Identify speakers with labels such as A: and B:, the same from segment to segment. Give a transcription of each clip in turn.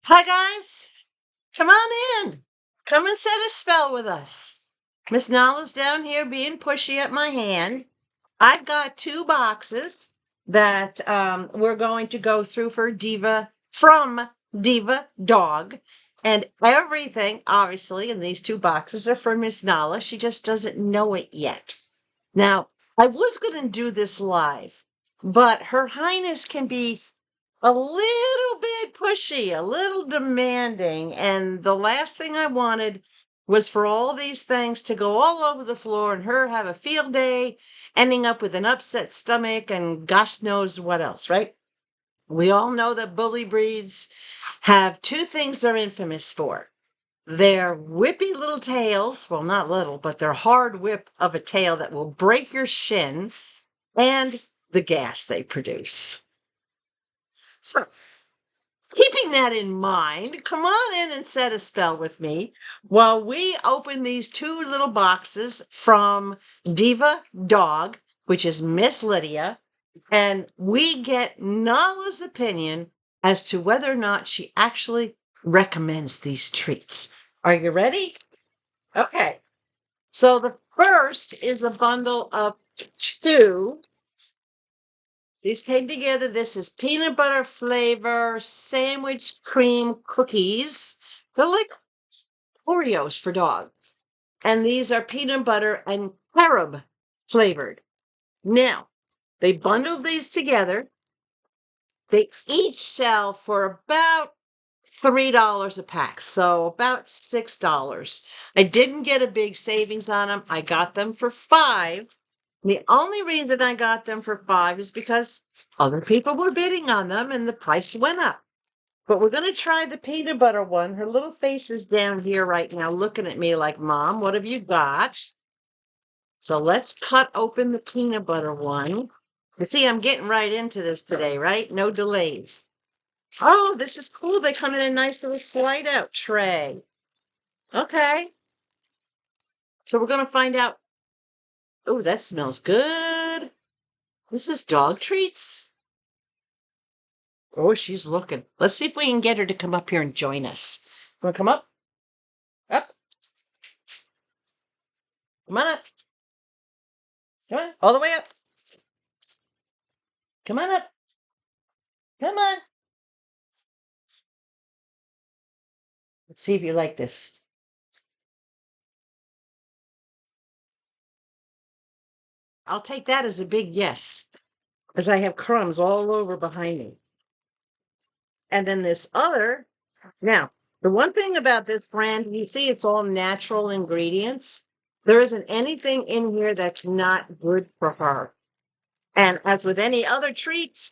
A: Hi, guys. Come on in. Come and set a spell with us. Miss Nala's down here being pushy at my hand. I've got two boxes that we're going to go through from Diva Dog. And everything, obviously, in these two boxes are for Miss Nala. She just doesn't know it yet. Now, I was going to do this live, but Her Highness can be a little bit pushy, a little demanding. And the last thing I wanted was for all these things to go all over the floor and her have a field day, ending up with an upset stomach and gosh knows what else, right? We all know that bully breeds have two things they're infamous for. Their whippy little tails, well, not little, but their hard whip of a tail that will break your shin, and the gas they produce. So, keeping that in mind, come on in and set a spell with me while we open these two little boxes from Diva Dog, which is Miss Lydia, and we get Nala's opinion as to whether or not she actually recommends these treats. Are you ready? Okay. So the first is a bundle of two. These came together. This is peanut butter flavor sandwich cream cookies. They're like Oreos for dogs. And these are peanut butter and carob flavored. Now, they bundled these together. They each sell for about $3 a pack, so about $6. I didn't get a big savings on them. I got them for 5. The only reason I got them for 5 is because other people were bidding on them and the price went up. But we're going to try the peanut butter one. Her little face is down here right now looking at me like, Mom, what have you got? So let's cut open the peanut butter one. You see, I'm getting right into this today, right? No delays. Oh, this is cool. They come in a nice little slide out tray. Okay. So we're going to find out. Oh, that smells good. This is dog treats. Oh, she's looking. Let's see if we can get her to come up here and join us. Want to come up? Up. Come on up. Come on. All the way up. Come on up. Come on. Let's see if you like this. I'll take that as a big yes, as I have crumbs all over behind me. And then this other. Now, the one thing about this brand, you see it's all natural ingredients. There isn't anything in here that's not good for her. And as with any other treats,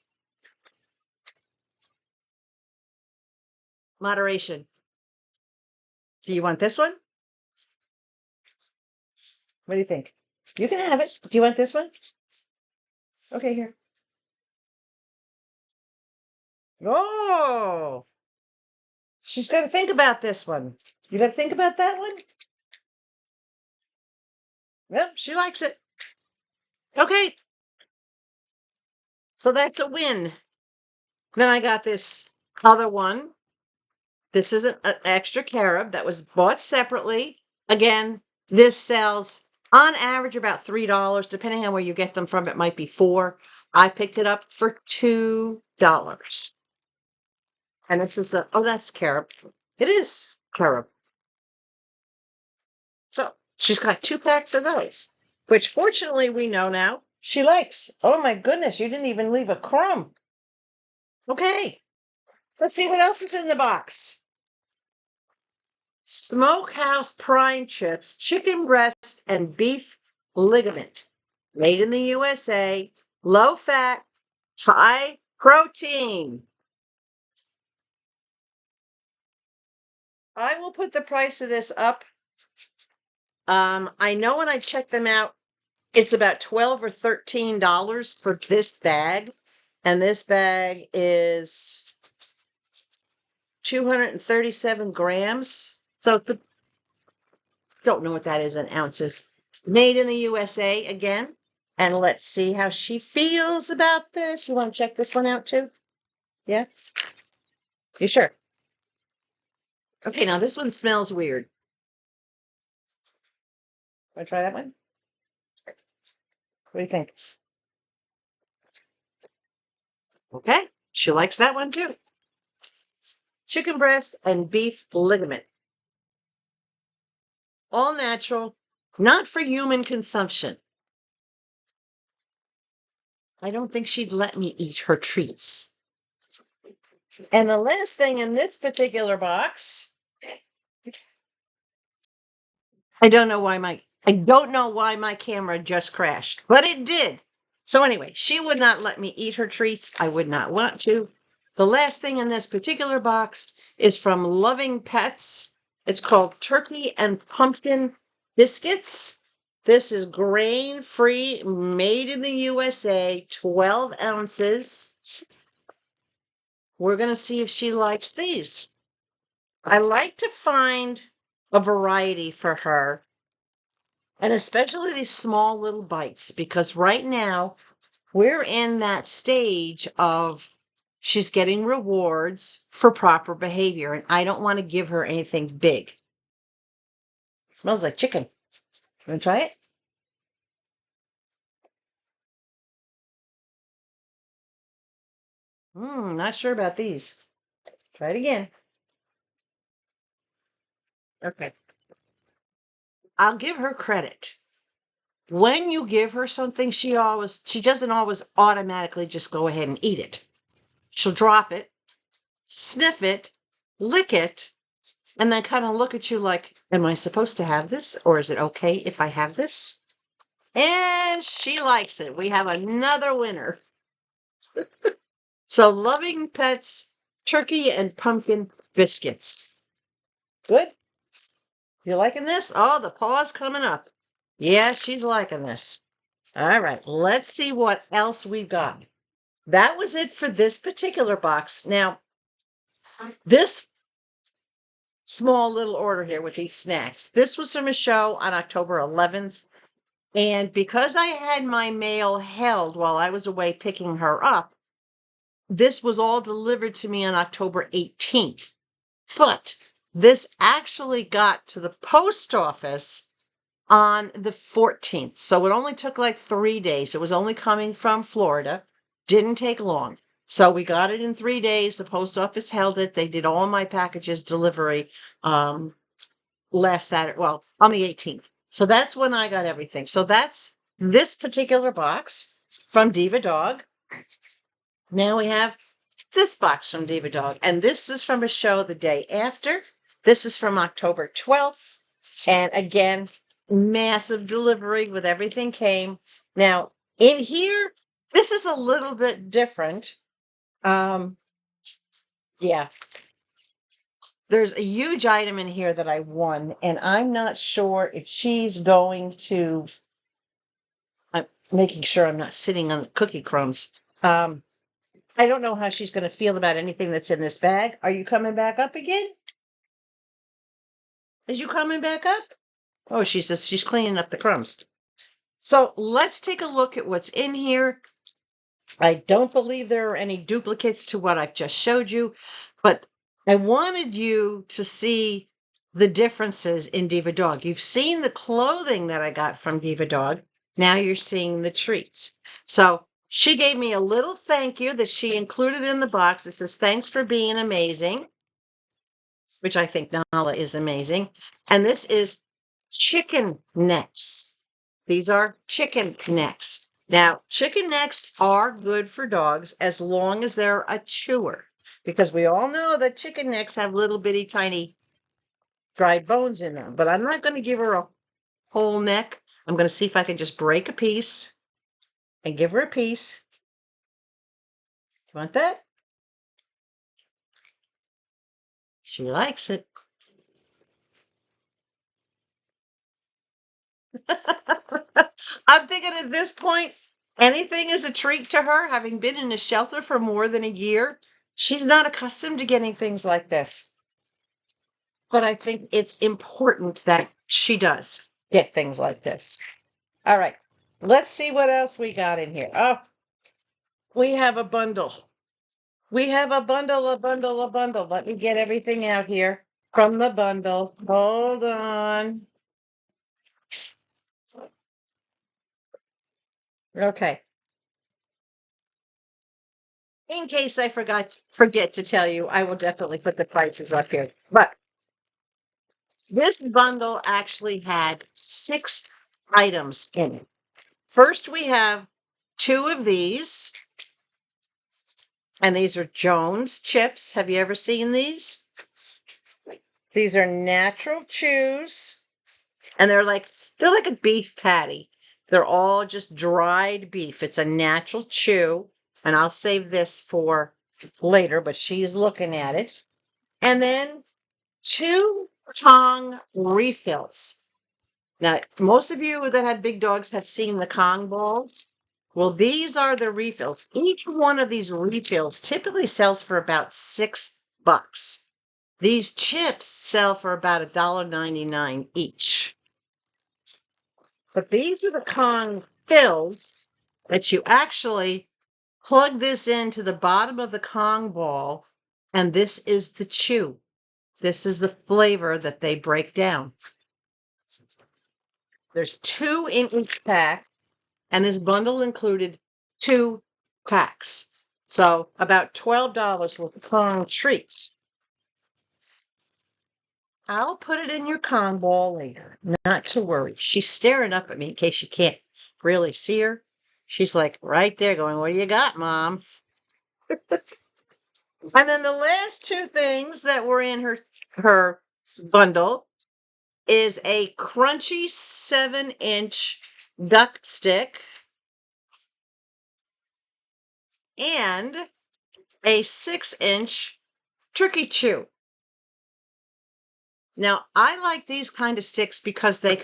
A: moderation. Do you want this one? What do you think? You can have it. Do you want this one? Okay, here. Oh, she's got to think about this one. You got to think about that one? Yep, she likes it. Okay, so that's a win. Then I got this other one. This is an extra carob that was bought separately. Again, this sells on average about $3. Depending on where you get them from, it might be 4. I picked it up for $2. And this is oh, that's carob. It is carob. So she's got 2 packs of those, which fortunately we know now she likes. Oh my goodness, you didn't even leave a crumb. Okay, let's see what else is in the box. Smokehouse prime chips, chicken breast, and beef ligament. Made in the USA, low fat, high protein. I will put the price of this up. I know when I checked them out, it's about $12 or $13 for this bag. And this bag is 237 grams. So it's don't know what that is in ounces. Made in the USA again. And let's see how she feels about this. You want to check this one out too? Yeah? You sure? Okay, now this one smells weird. Want to try that one? What do you think? Okay, she likes that one too. Chicken breast and beef ligament. All natural, not for human consumption. I don't think she'd let me eat her treats. And the last thing in this particular box, I don't know why my camera just crashed, but it did. So anyway, she would not let me eat her treats. I would not want to. The last thing in this particular box is from Loving Pets. It's called Turkey and Pumpkin Biscuits. This is grain-free, made in the USA, 12 ounces. We're going to see if she likes these. I like to find a variety for her, and especially these small little bites, because right now we're in that stage of she's getting rewards for proper behavior, and I don't want to give her anything big. It smells like chicken. You want to try it? Not sure about these. Try it again. Okay. I'll give her credit. When you give her something, she doesn't always automatically just go ahead and eat it. She'll drop it, sniff it, lick it, and then kind of look at you like, am I supposed to have this? Or is it okay if I have this? And she likes it. We have another winner. So Loving Pets turkey and pumpkin biscuits. Good? You liking this? Oh, the paw's coming up. Yeah, she's liking this. All right, let's see what else we've got. That was it for this particular box. Now, this small little order here with these snacks, this was from a show on October 11th. And because I had my mail held while I was away picking her up, this was all delivered to me on October 18th. But this actually got to the post office on the 14th. So it only took like 3 days. It was only coming from Florida. Didn't take long. So we got it in 3 days. The post office held it. They did all my packages delivery last Saturday, well, on the 18th. So that's when I got everything. So that's this particular box from Diva Dog. Now we have this box from Diva Dog, and this is from a show the day after. This is from October 12th. And again, massive delivery with everything came. Now, in here, this is a little bit different. Yeah. There's a huge item in here that I won, and I'm not sure if she's going to. I'm making sure I'm not sitting on the cookie crumbs. I don't know how she's going to feel about anything that's in this bag. Are you coming back up again? Is you coming back up? Oh, she says she's cleaning up the crumbs. So let's take a look at what's in here. I don't believe there are any duplicates to what I've just showed you, but I wanted you to see the differences in Diva Dog. You've seen the clothing that I got from Diva Dog. Now you're seeing the treats. So she gave me a little thank you that she included in the box. It says, thanks for being amazing, which I think Nala is amazing. And this is chicken necks. These are chicken necks. Now, chicken necks are good for dogs as long as they're a chewer, because we all know that chicken necks have little bitty tiny dried bones in them. But I'm not going to give her a whole neck. I'm going to see if I can just break a piece and give her a piece. You want that? She likes it. I'm thinking at this point, anything is a treat to her, having been in a shelter for more than a year. She's not accustomed to getting things like this. But I think it's important that she does get things like this. All right, let's see what else we got in here. Oh, we have a bundle. We have a bundle. Let me get everything out here. from the bundle. Hold on. Okay. In case I forget to tell you, I will definitely put the prices up here. But this bundle actually had 6 items in it. First, we have 2 of these, and these are Jones chips. Have you ever seen these? These are natural chews, and they're like a beef patty. They're all just dried beef. It's a natural chew, and I'll save this for later, but she's looking at it. And then 2 Kong refills. Now, most of you that have big dogs have seen the Kong balls. Well, these are the refills. Each one of these refills typically sells for about $6. These chips sell for about $1.99 each. But these are the Kong fills that you actually plug this into the bottom of the Kong ball, and this is the chew. This is the flavor that they break down. There's 2 in each pack, and this bundle included 2 packs. So about $12 worth of Kong treats. I'll put it in your Kong ball later. Not to worry. She's staring up at me in case you can't really see her. She's like right there going, "What do you got, Mom?" And then the last 2 things that were in her bundle is a crunchy 7-inch duck stick and a 6-inch turkey chew. Now, I like these kind of sticks because they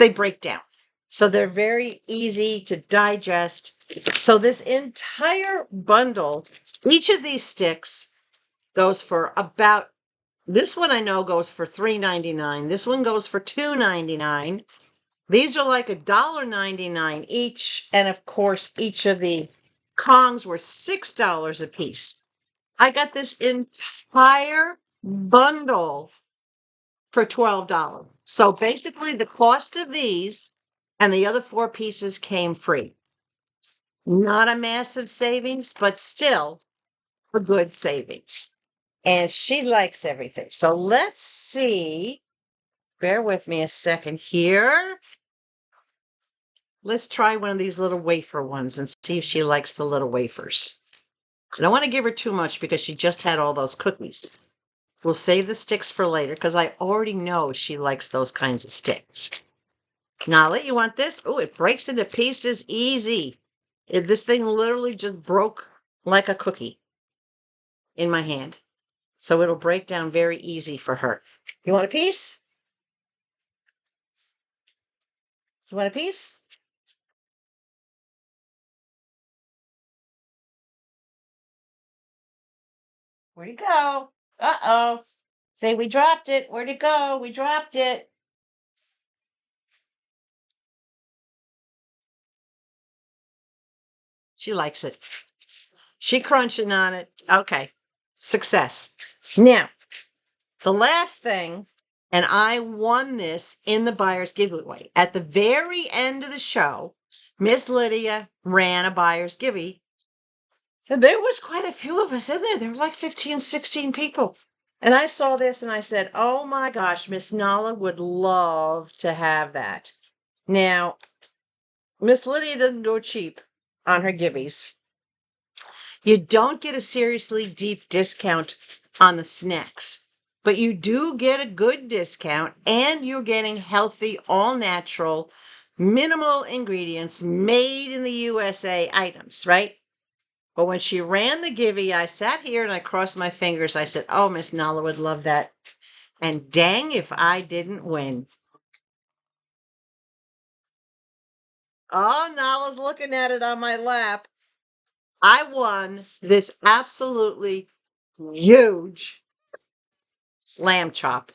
A: break down. So they're very easy to digest. So this entire bundle, each of these sticks goes for about, this one I know goes for $3.99. This one goes for $2.99. These are like $1.99 each. And of course, each of the Kongs were $6 a piece. I got this entire bundle for $12. So basically the cost of these and the other 4 pieces came free. Not a massive savings, but still a good savings. And she likes everything. So let's see. Bear with me a second here. Let's try one of these little wafer ones and see if she likes the little wafers. I don't want to give her too much because she just had all those cookies. We'll save the sticks for later because I already know she likes those kinds of sticks. Nala, you want this? Oh, it breaks into pieces easy. This thing literally just broke like a cookie in my hand. So it'll break down very easy for her. You want a piece? You want a piece? Where'd it go? Uh-oh. Say we dropped it. Where'd it go? We dropped it. She likes it. She crunching on it. Okay. Success. Now, the last thing, and I won this in the buyer's giveaway. At the very end of the show, Miss Lydia ran a buyer's giveaway. And there was quite a few of us in there. There were like 15, 16 people. And I saw this and I said, oh my gosh, Miss Nala would love to have that. Now, Miss Lydia doesn't go cheap on her giveies. You don't get a seriously deep discount on the snacks, but you do get a good discount and you're getting healthy, all natural, minimal ingredients made in the USA items, right? But when she ran the giveaway, I sat here and I crossed my fingers. I said, oh, Miss Nala would love that. And dang if I didn't win. Oh, Nala's looking at it on my lap. I won this absolutely huge lamb chop.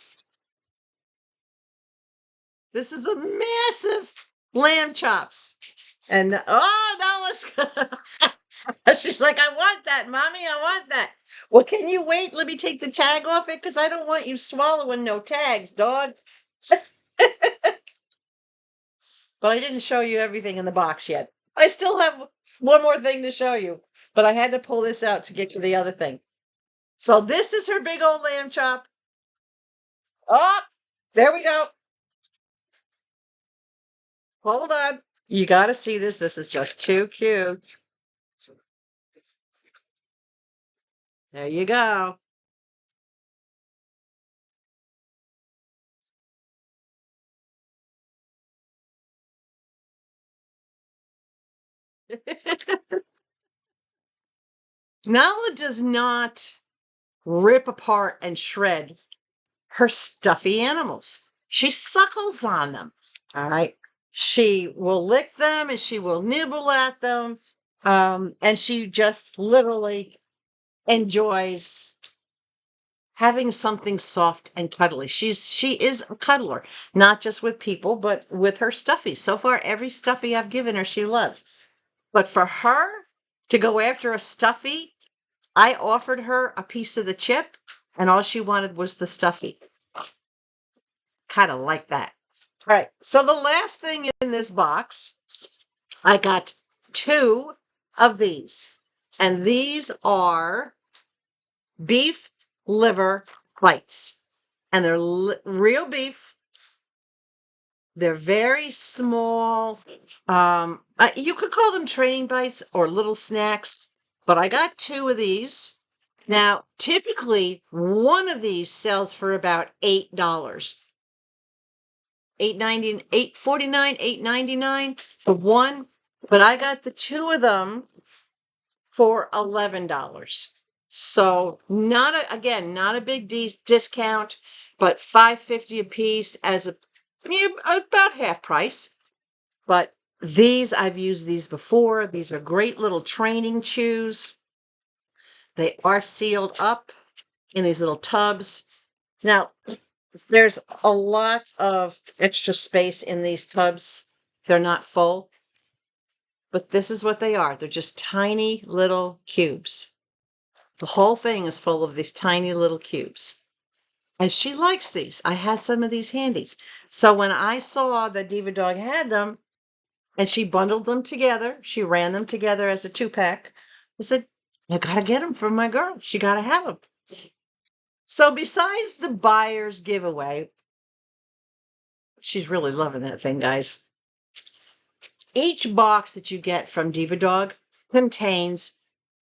A: This is a massive lamb chops. And oh, Nala's She's like, I want that, Mommy. I want that. Well, can you wait? Let me take the tag off it because I don't want you swallowing no tags, dog. But I didn't show you everything in the box yet. I still have one more thing to show you, but I had to pull this out to get to the other thing. So this is her big old lamb chop. Oh, there we go. Hold on. You got to see this. This is just too cute. There you go. Nala does not rip apart and shred her stuffy animals. She suckles on them. All right. She will lick them and she will nibble at them. And she just literally enjoys having something soft and cuddly. She is a cuddler, not just with people, but with her stuffy. So far, every stuffy I've given her, she loves. But for her to go after a stuffy, I offered her a piece of the chip, and all she wanted was the stuffy. Kind of like that. All right. So the last thing in this box, I got 2 of these, and these are beef liver bites, and they're real beef. They're very small. You could call them training bites or little snacks, but I got 2 of these. Now, typically, one of these sells for about $8. 8.90, 8.49, 8.99 for one, but I got the 2 of them for $11. So not a big discount, but $5.50 a piece as about half price. But I've used these before. These are great little training chews. They are sealed up in these little tubs. Now, there's a lot of extra space in these tubs. They're not full, but this is what they are. They're just tiny little cubes. The whole thing is full of these tiny little cubes. And she likes these. I had some of these handy. So when I saw that Diva Dog had them and she bundled them together, she ran them together as a 2-pack. I said, I gotta get them for my girl. She gotta have them. So besides the buyer's giveaway, she's really loving that thing, guys. Each box that you get from Diva Dog contains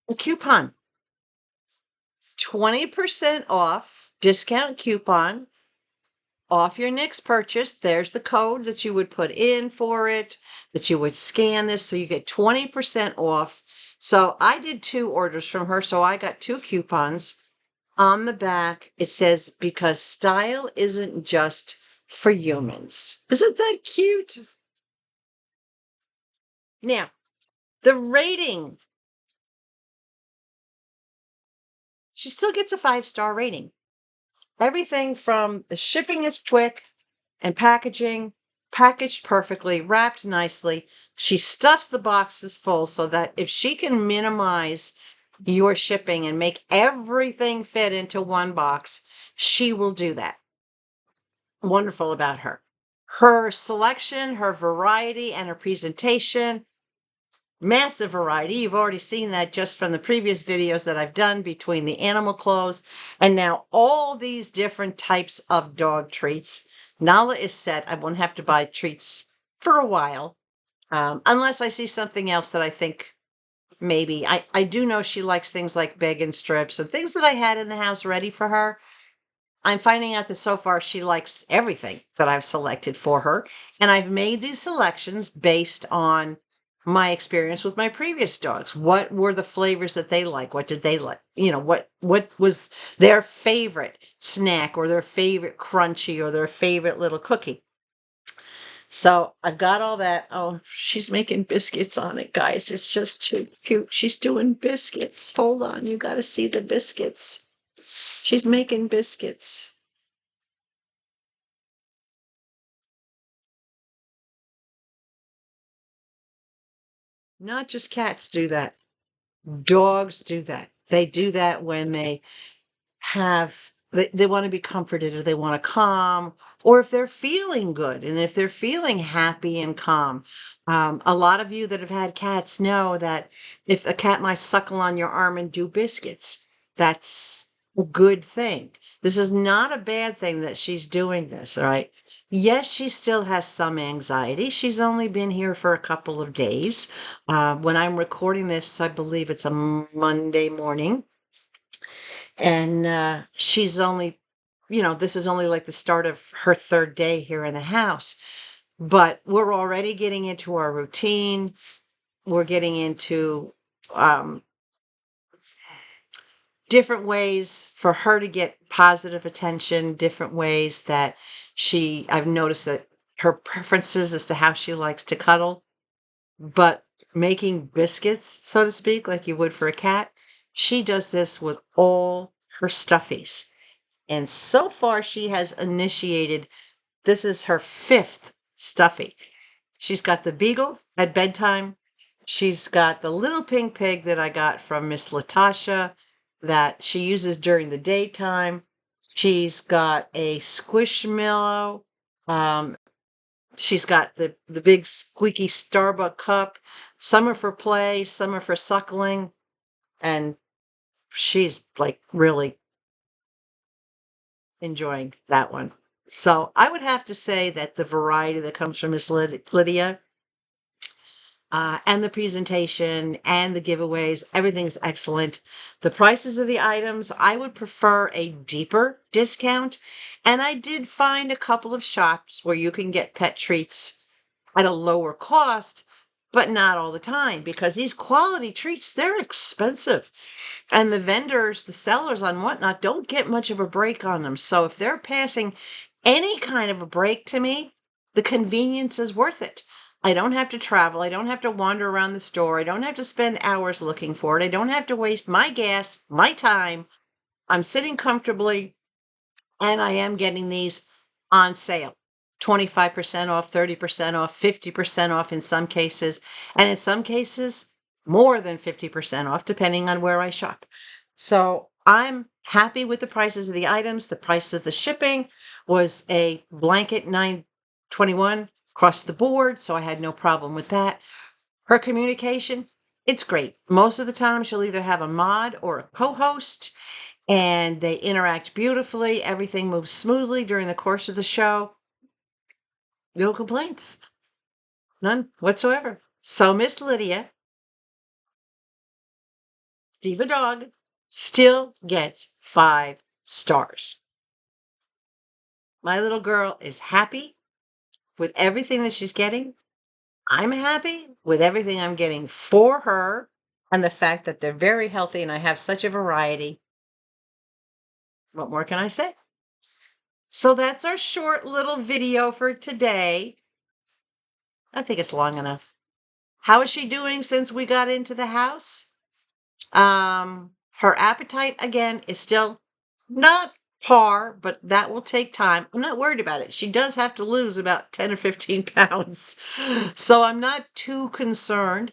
A: a coupon. 20% off discount coupon off your next purchase. There's the code that you would put in for it, that you would scan this so you get 20% off. So I did 2 orders from her, so I got 2 coupons. On the back, it says, because style isn't just for humans. Isn't that cute? Now, the rating, she still gets a 5-star rating. Everything from the shipping is quick and packaging, packaged perfectly, wrapped nicely. She stuffs the boxes full so that if she can minimize your shipping and make everything fit into one box, she will do that. Wonderful about her. Her selection, her variety, and her presentation, massive variety. You've already seen that just from the previous videos that I've done between the animal clothes and now all these different types of dog treats. Nala is set. I won't have to buy treats for a while, unless I see something else that I think maybe. I do know she likes things like bacon strips and things that I had in the house ready for her. I'm finding out that so far she likes everything that I've selected for her. And I've made these selections based on my experience with my previous dogs. What were the flavors that they like? What did they like? What was their favorite snack or their favorite crunchy or their favorite little cookie? So I've got all that. Oh, she's making biscuits on it, guys. It's just too cute. She's doing biscuits. Hold on, you got to see the biscuits. She's making biscuits. Not just cats do that. Dogs do that. They do that when they want to be comforted, or they want to calm, or if they're feeling good and if they're feeling happy and calm. A lot of you that have had cats know that if a cat might suckle on your arm and do biscuits, that's a good thing. This is not a bad thing that she's doing this, all right? Yes, she still has some anxiety. She's only been here for a couple of days. When I'm recording this, I believe it's a Monday morning. And she's only, this is only like the start of her third day here in the house. But we're already getting into our routine. We're getting into um, different ways for her to get positive attention, different ways that I've noticed that her preferences as to how she likes to cuddle. But making biscuits, so to speak, like you would for a cat, she does this with all her stuffies. And so far, she has initiated, this is her fifth stuffy. She's got the beagle at bedtime. She's got the little pink pig that I got from Miss Latasha that she uses during the daytime. She's got a squishmallow. Um, she's got the big squeaky Starbucks cup. Some are for play, some are for suckling. And she's like really enjoying that one. So I would have to say that the variety that comes from Miss Lydia, and the presentation and the giveaways, everything's excellent. The prices of the items, I would prefer a deeper discount. And I did find a couple of shops where you can get pet treats at a lower cost, but not all the time, because these quality treats, they're expensive. And the vendors, the sellers on whatnot, don't get much of a break on them. So if they're passing any kind of a break to me, the convenience is worth it. I don't have to travel. I don't have to wander around the store. I don't have to spend hours looking for it. I don't have to waste my gas, my time. I'm sitting comfortably, and I am getting these on sale. 25% off, 30% off, 50% off in some cases, and in some cases, more than 50% off, depending on where I shop. So I'm happy with the prices of the items. The price of the shipping was a blanket $9.21 across the board, so I had no problem with that. Her communication, it's great. Most of the time, she'll either have a mod or a co-host, and they interact beautifully. Everything moves smoothly during the course of the show. No complaints. None whatsoever. So Miss Lydia, Diva Dog, still gets 5 stars. My little girl is happy with everything that she's getting. I'm happy with everything I'm getting for her, and the fact that they're very healthy and I have such a variety. What more can I say? So that's our short little video for today. I think it's long enough. How is she doing since we got into the house? Her appetite again is still not par, but that will take time. I'm not worried about it. She does have to lose about 10 or 15 pounds. So I'm not too concerned.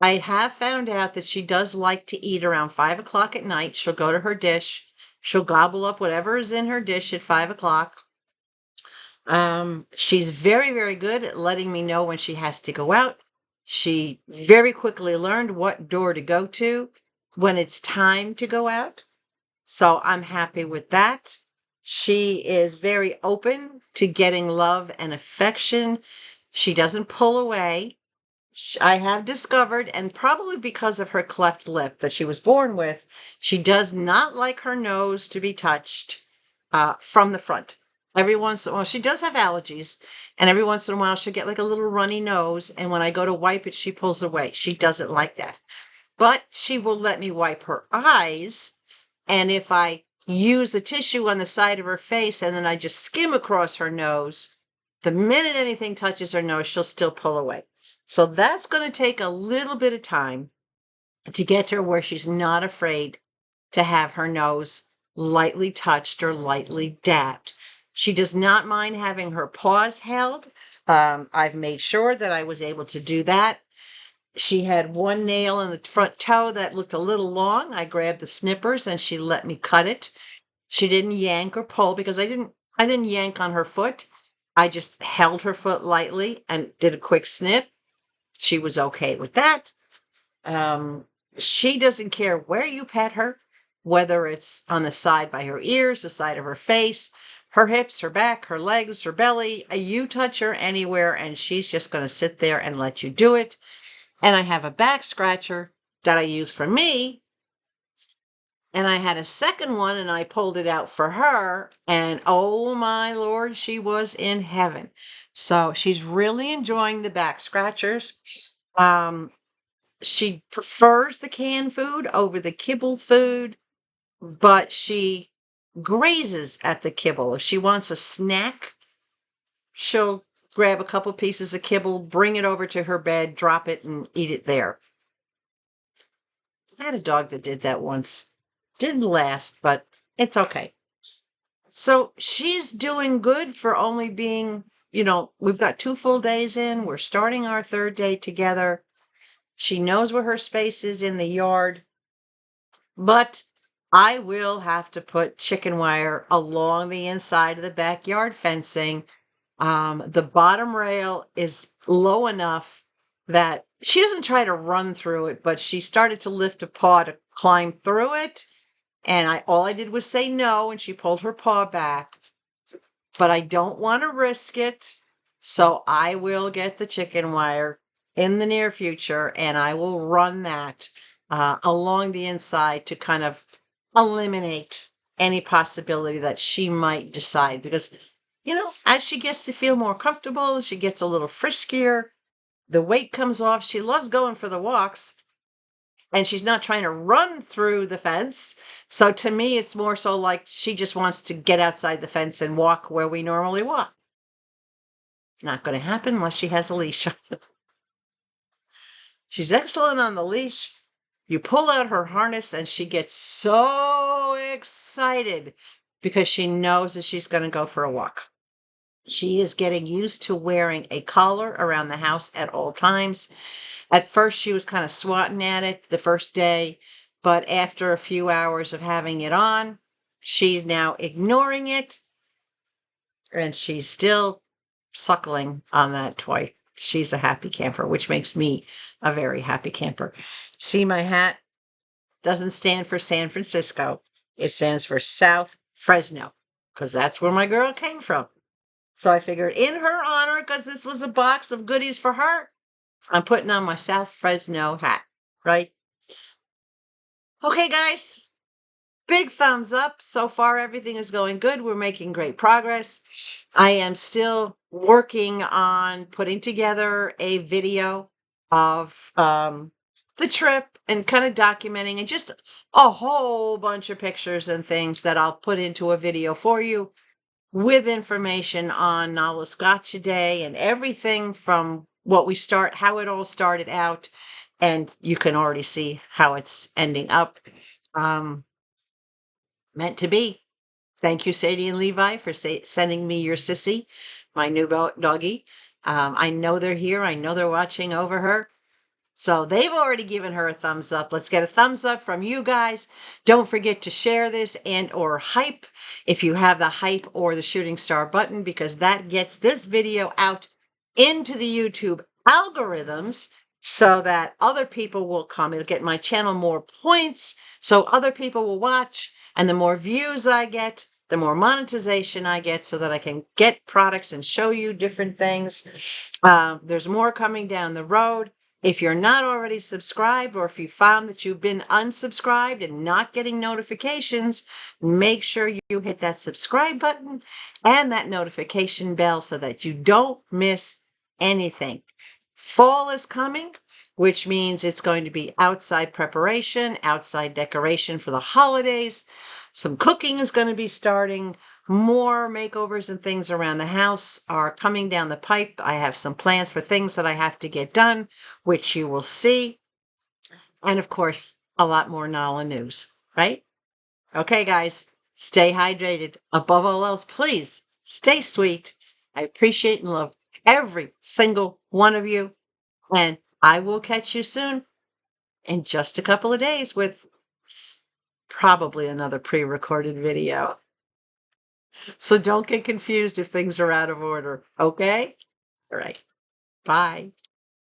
A: I have found out that she does like to eat around 5 o'clock at night. She'll go to her dish. She'll gobble up whatever is in her dish at 5 o'clock. She's very, very good at letting me know when she has to go out. She very quickly learned what door to go to when it's time to go out. So I'm happy with that. She is very open to getting love and affection. She doesn't pull away. I have discovered, and probably because of her cleft lip that she was born with, she does not like her nose to be touched from the front. Every once in a while, she does have allergies, and every once in a while she'll get like a little runny nose, and when I go to wipe it, she pulls away. She doesn't like that. But she will let me wipe her eyes, and if I use a tissue on the side of her face and then I just skim across her nose, the minute anything touches her nose, she'll still pull away. So that's going to take a little bit of time to get her where she's not afraid to have her nose lightly touched or lightly dabbed. She does not mind having her paws held. I've made sure that I was able to do that. She had one nail in the front toe that looked a little long. I grabbed the snippers and she let me cut it. She didn't yank or pull because I didn't yank on her foot. I just held her foot lightly and did a quick snip. She was okay with that. Um, she doesn't care where you pet her, whether it's on the side by her ears, the side of her face, her hips, her back, her legs, her belly. You touch her anywhere and she's just going to sit there and let you do it. And I have a back scratcher that I use for me. And I had a second one and I pulled it out for her. And oh my Lord, she was in heaven. So she's really enjoying the back scratchers. She prefers the canned food over the kibble food, but she grazes at the kibble. If she wants a snack, she'll grab a couple pieces of kibble, bring it over to her bed, drop it, and eat it there. I had a dog that did that once. Didn't last, but it's okay. So she's doing good for only being, we've got 2 full days in. We're starting our 3rd day together. She knows where her space is in the yard, but I will have to put chicken wire along the inside of the backyard fencing. The bottom rail is low enough that she doesn't try to run through it, but she started to lift a paw to climb through it. And all I did was say no, and she pulled her paw back. But I don't want to risk it. So I will get the chicken wire in the near future, and I will run that along the inside to kind of eliminate any possibility that she might decide. Because, as she gets to feel more comfortable, she gets a little friskier, the weight comes off. She loves going for the walks, and she's not trying to run through the fence. So to me, it's more so like she just wants to get outside the fence and walk where we normally walk. Not going to happen unless she has a leash. She's excellent on the leash. You pull out her harness and she gets so excited because she knows that she's going to go for a walk. She is getting used to wearing a collar around the house at all times. At first, she was kind of swatting at it the first day, but after a few hours of having it on, she's now ignoring it, and she's still suckling on that toy. She's a happy camper, which makes me a very happy camper. See, my hat doesn't stand for San Francisco. It stands for South Fresno, because that's where my girl came from. So I figured in her honor, because this was a box of goodies for her, I'm putting on my South Fresno hat, right? Okay, guys, big thumbs up. So far, everything is going good. We're making great progress. I am still working on putting together a video of the trip and kind of documenting and just a whole bunch of pictures and things that I'll put into a video for you with information on Nala's Gotcha Day and everything from how it all started out. And you can already see how it's ending up. Meant to be. Thank you, Sadie and Levi, for sending me your sissy, my new doggy. I know they're here. I know they're watching over her. So they've already given her a thumbs up. Let's get a thumbs up from you guys. Don't forget to share this and or hype if you have the hype or the shooting star button, because that gets this video out into the YouTube algorithms so that other people will come. It'll get my channel more points so other people will watch. And the more views I get, the more monetization I get so that I can get products and show you different things. There's more coming down the road. If you're not already subscribed, or if you found that you've been unsubscribed and not getting notifications, make sure you hit that subscribe button and that notification bell so that you don't miss anything. Fall is coming, which means it's going to be outside preparation, outside decoration for the holidays. Some cooking is going to be starting. More makeovers and things around the house are coming down the pipe. I have some plans for things that I have to get done, which you will see. And of course, a lot more Nala news, right? Okay, guys, stay hydrated. Above all else, please stay sweet. I appreciate and love every single one of you. And I will catch you soon in just a couple of days with probably another pre-recorded video. So don't get confused if things are out of order, okay? All right. Bye.